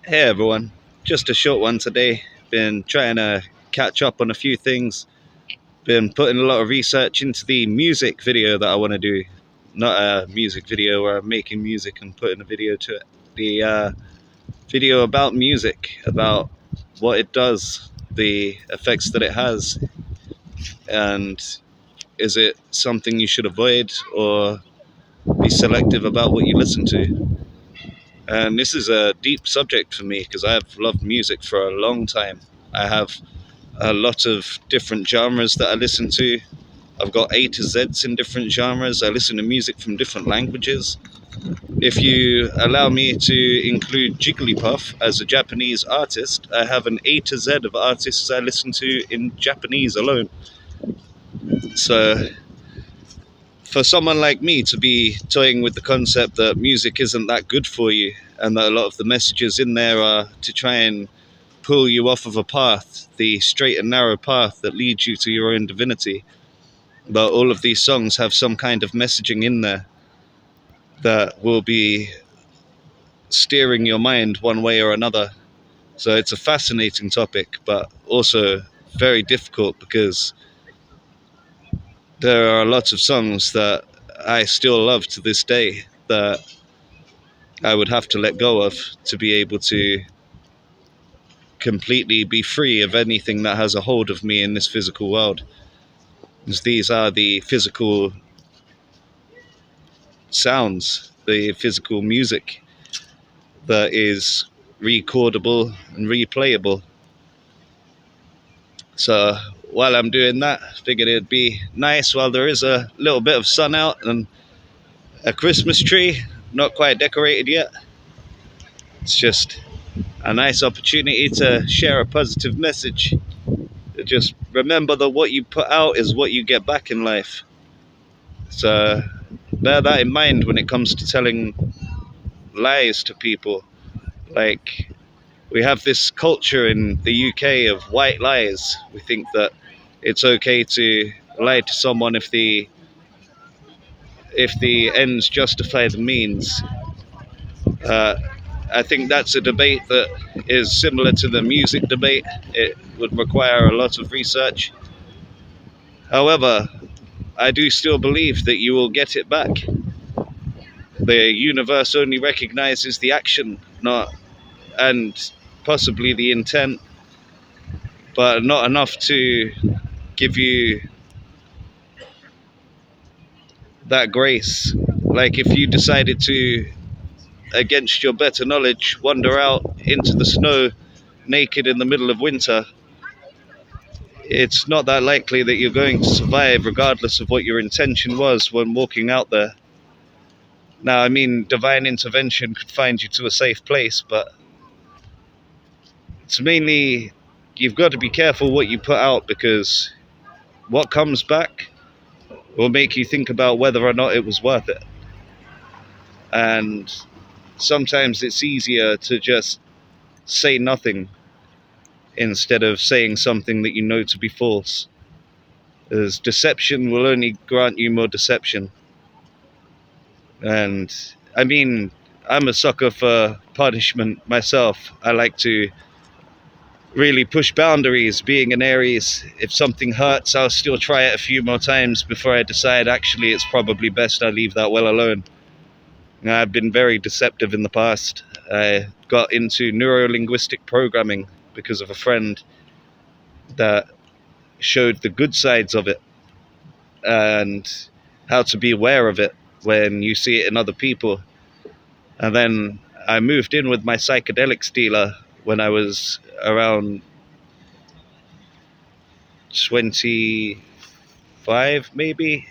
Hey everyone, just a short one today. Been trying to catch up on a few things. Been putting a lot of research into the music video that I want to do. Not a music video where I'm making music and putting a video to it. The video about music, about what it does, the effects that it has, and is it something you should avoid or be selective about what you listen to. And this is a deep subject for me because I've loved music for a long time. I have a lot of different genres that I listen to. I've got A to Z's in different genres. I listen to music from different languages. If you allow me to include Jigglypuff as a Japanese artist, I have an A to Z of artists I listen to in Japanese alone. So, for someone like me to be toying with the concept that music isn't that good for you and that a lot of the messages in there are to try and pull you off of a path, the straight and narrow path that leads you to your own divinity, but all of these songs have some kind of messaging in there that will be steering your mind one way or another. So it's a fascinating topic, but also very difficult because there are lots of songs that I still love to this day that I would have to let go of to be able to completely be free of anything that has a hold of me in this physical world. Because these are the physical sounds, the physical music that is recordable and replayable. So while I'm doing that, I figured it'd be nice while there is a little bit of sun out and a Christmas tree, not quite decorated yet. It's just a nice opportunity to share a positive message. Just remember that what you put out is what you get back in life. So bear that in mind when it comes to telling lies to people. Like, we have this culture in the UK of white lies. We think that it's okay to lie to someone if the ends justify the means. Uh, I think that's a debate that is similar to the music debate. It would require a lot of research. However, I do still believe that you will get it back. The universe only recognizes the action, not and possibly the intent, but not enough to give you that grace. Like if you decided to, against your better knowledge, wander out into the snow naked in the middle of winter, it's not that likely that you're going to survive regardless of what your intention was when walking out there. Now, I mean, divine intervention could find you to a safe place, but it's mainly you've got to be careful what you put out because what comes back will make you think about whether or not it was worth it. And sometimes it's easier to just say nothing instead of saying something that you know to be false. As deception will only grant you more deception. And I mean, I'm a sucker for punishment myself. I like to really push boundaries. Being an Aries, if something hurts, I'll still try it a few more times before I decide actually it's probably best I leave that well alone. I've been very deceptive in the past. I got into neuro-linguistic programming because of a friend that showed the good sides of it and how to be aware of it when you see it in other people. And then I moved in with my psychedelics dealer when I was around 25, maybe.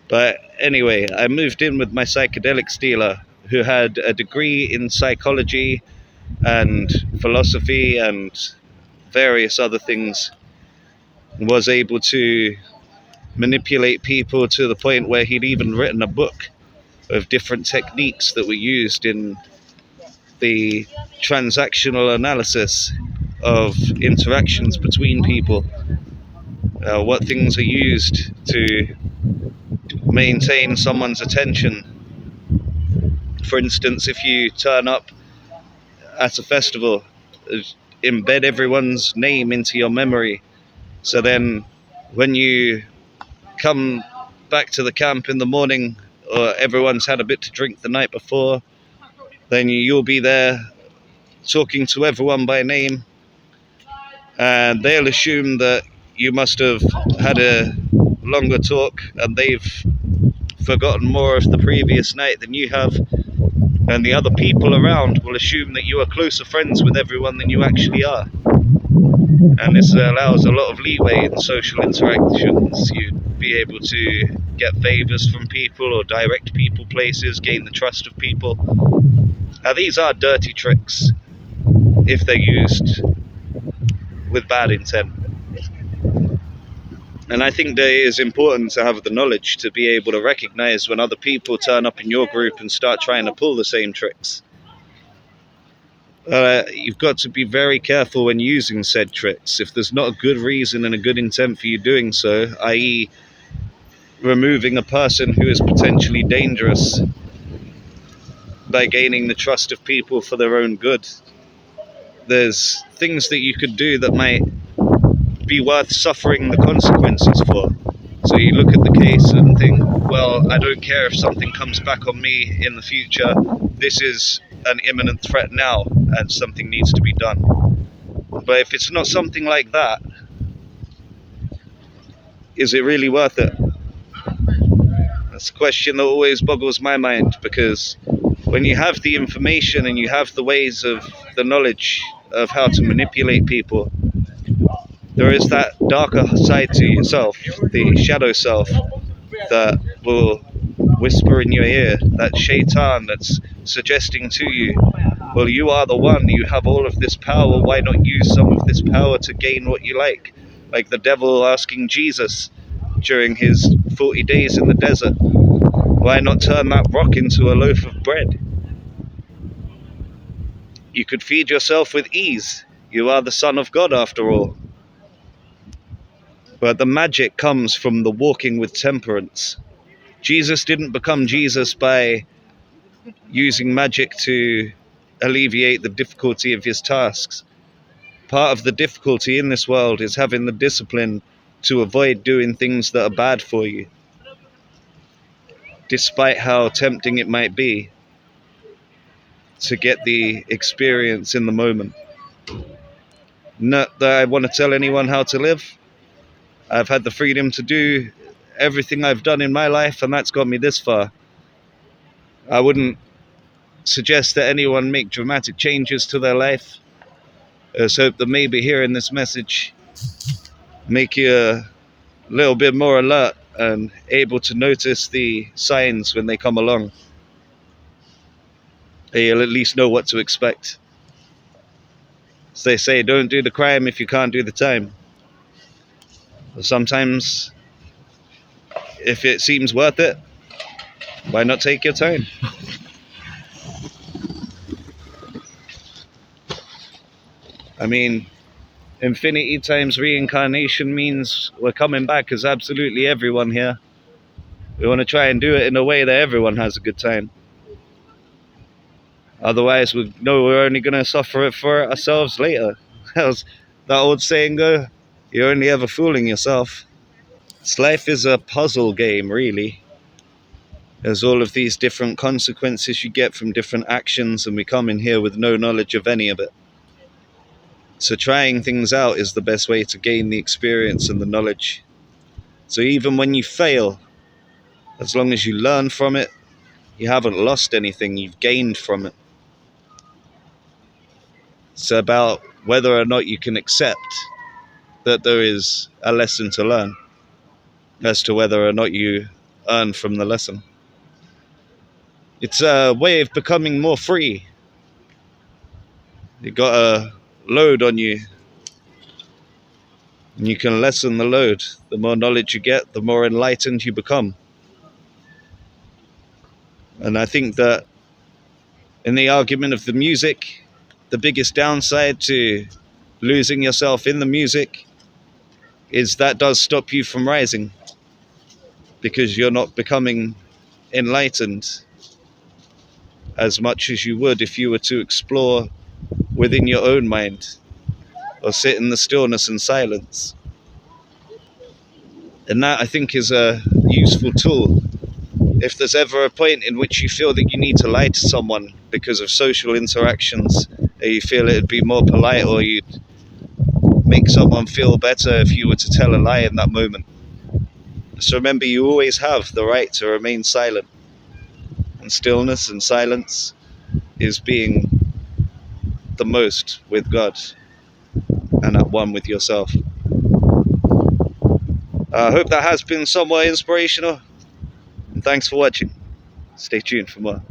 But anyway, I moved in with my psychedelics dealer who had a degree in psychology and philosophy and various other things, was able to manipulate people to the point where he'd even written a book of different techniques that were used in the transactional analysis of interactions between people, what things are used to maintain someone's attention For instance, if you turn up at a festival, embed everyone's name into your memory. So then when you come back to the camp in the morning, or everyone's had a bit to drink the night before, then you'll be there talking to everyone by name, and they'll assume that you must have had a longer talk and they've forgotten more of the previous night than you have, and the other people around will assume that you are closer friends with everyone than you actually are. And this allows a lot of leeway in social interactions. You'd be able to get favors from people or direct people places, gain the trust of people. Now, these are dirty tricks if they're used with bad intent. And I think that it is important to have the knowledge to be able to recognize when other people turn up in your group and start trying to pull the same tricks. You've got to be very careful when using said tricks. If there's not a good reason and a good intent for you doing so, i.e. removing a person who is potentially dangerous by gaining the trust of people for their own good, there's things that you could do that might be worth suffering the consequences for. So you look at the case and think, well, I don't care if something comes back on me in the future. This is an imminent threat now, and something needs to be done. But if it's not something like that, is it really worth it? That's a question that always boggles my mind, because when you have the information and you have the ways of the knowledge of how to manipulate people, there is that darker side to yourself, the shadow self, that will whisper in your ear, that shaitan that's suggesting to you, well, you are the one, you have all of this power, why not use some of this power to gain what you like? Like the devil asking Jesus during his 40 days in the desert, why not turn that rock into a loaf of bread? You could feed yourself with ease. You are the Son of God after all. But the magic comes from the walking with temperance. Jesus didn't become Jesus by using magic to alleviate the difficulty of his tasks. Part of the difficulty in this world is having the discipline to avoid doing things that are bad for you, despite how tempting it might be, to get the experience in the moment. Not that I want to tell anyone how to live. I've had the freedom to do everything I've done in my life, and that's got me this far. I wouldn't suggest that anyone make dramatic changes to their life. I just hope that maybe hearing this message make you a little bit more alert and able to notice the signs when they come along. You'll at least know what to expect. As they say, don't do the crime if you can't do the time. Sometimes, if it seems worth it, why not take your time? I mean, infinity times reincarnation means we're coming back as absolutely everyone here. We want to try and do it in a way that everyone has a good time. Otherwise, we know we're only going to suffer it for ourselves later. How's that old saying go? You're only ever fooling yourself. This life is a puzzle game, really. There's all of these different consequences you get from different actions, and we come in here with no knowledge of any of it. So trying things out is the best way to gain the experience and the knowledge. So even when you fail, as long as you learn from it, you haven't lost anything, you've gained from it. It's about whether or not you can accept that there is a lesson to learn, as to whether or not you earn from the lesson. It's a way of becoming more free. You've got a load on you, and you can lessen the load. The more knowledge you get, the more enlightened you become. And I think that in the argument of the music, the biggest downside to losing yourself in the music is that does stop you from rising, because you're not becoming enlightened as much as you would if you were to explore within your own mind or sit in the stillness and silence. And that, I think, is a useful tool. If there's ever a point in which you feel that you need to lie to someone because of social interactions, or you feel it'd be more polite or you'd make someone feel better if you were to tell a lie in that moment, just remember you always have the right to remain silent. And stillness and silence is being the most with God and at one with yourself. I hope that has been somewhat inspirational, and thanks for watching. Stay tuned for more.